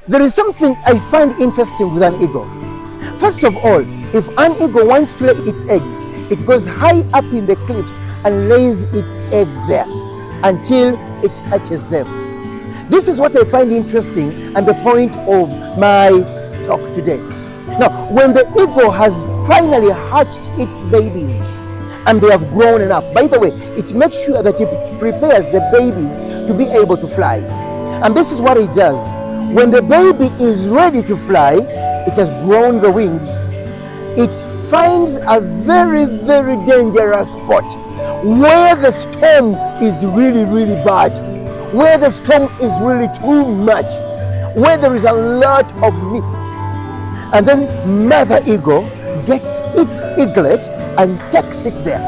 There is something I find interesting with an eagle. First of all, if an eagle wants to lay its eggs, it goes high up in the cliffs and lays its eggs there until it hatches them. This is what I find interesting and the point of my talk today. Now, when the eagle has finally hatched its babies and they have grown enough, by the way, it makes sure that it prepares the babies to be able to fly. And this is what it does. When the baby is ready to fly, it has grown the wings, it finds a very, very dangerous spot where the storm is really, really bad, where the storm is really too much, where there is a lot of mist. And then Mother Eagle gets its eaglet and takes it there.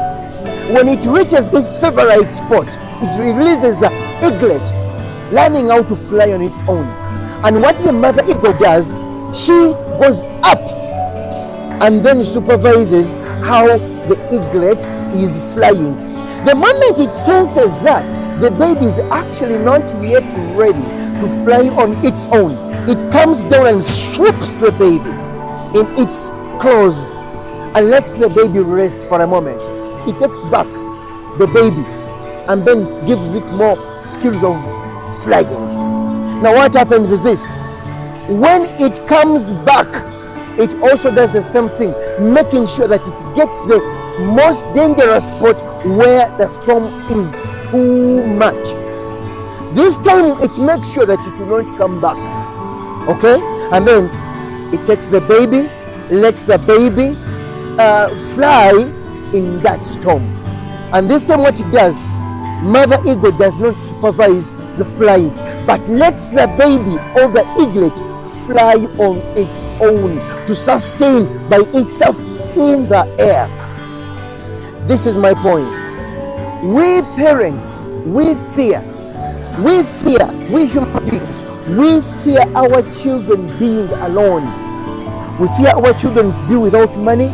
When it reaches its favorite spot, it releases the eaglet, learning how to fly on its own. And what the Mother Eagle does, she goes up and then supervises how the eaglet is flying. The moment it senses that the baby is actually not yet ready to fly on its own, it comes down and swoops the baby in its claws and lets the baby rest for a moment. It takes back the baby and then gives it more skills of flying. Now what happens is this: when it comes back, it also does the same thing, making sure that it gets the most dangerous spot where the storm is too much. This time it makes sure that it will not come back. Okay? And then it takes the baby, lets the baby fly in that storm. And this time what it does, Mother Eagle does not supervise the flying, but lets the baby or the eaglet fly on its own to sustain by itself in the air. This is my point. We parents, we human beings, we fear our children being alone. We fear our children be without money.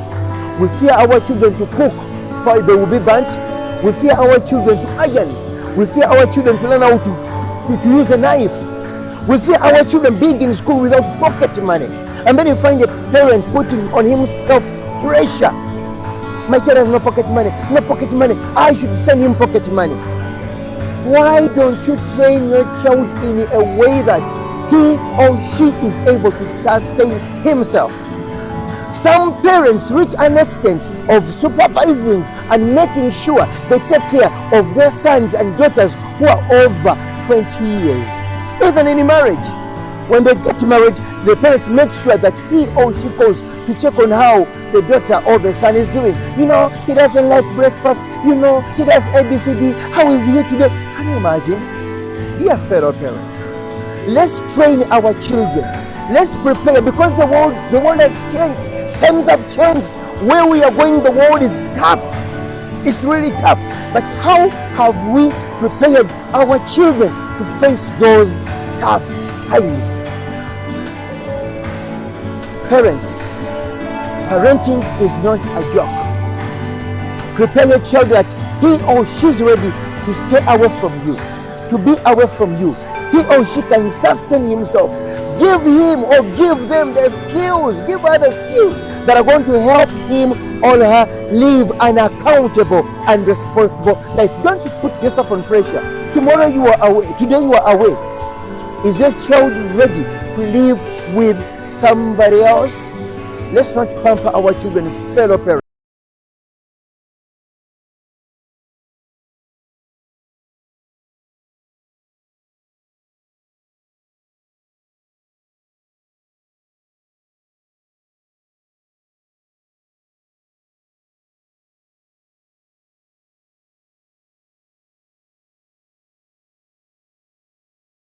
We fear our children to cook, for they will be burnt. We fear our children to iron. We fear our children to learn how to use a knife. We fear our children being in school without pocket money. And then you find a parent putting on himself pressure. My child has no pocket money. No pocket money. I should send him pocket money. Why don't you train your child in a way that he or she is able to sustain himself? Some parents reach an extent of supervising and making sure they take care of their sons and daughters who are over 20 years. Even in marriage, when they get married, the parents make sure that he or she goes to check on how the daughter or the son is doing. You know, he doesn't like breakfast. You know, he does ABCD. How is he today? Can you imagine? Dear fellow parents, let's train our children. Let's prepare, because the world has changed. Times have changed. Where we are going, the world is tough. It's really tough. But how have we prepared our children to face those tough times? Parents, parenting is not a joke. Prepare your child that he or she is ready to stay away from you, to be away from you. He or she can sustain himself. Give him or give them the skills, give her the skills that are going to help him or her live an accountable and responsible life. Don't put yourself on pressure. Tomorrow you are away, today you are away. Is your child ready to live with somebody else? Let's not pamper our children, fellow parents.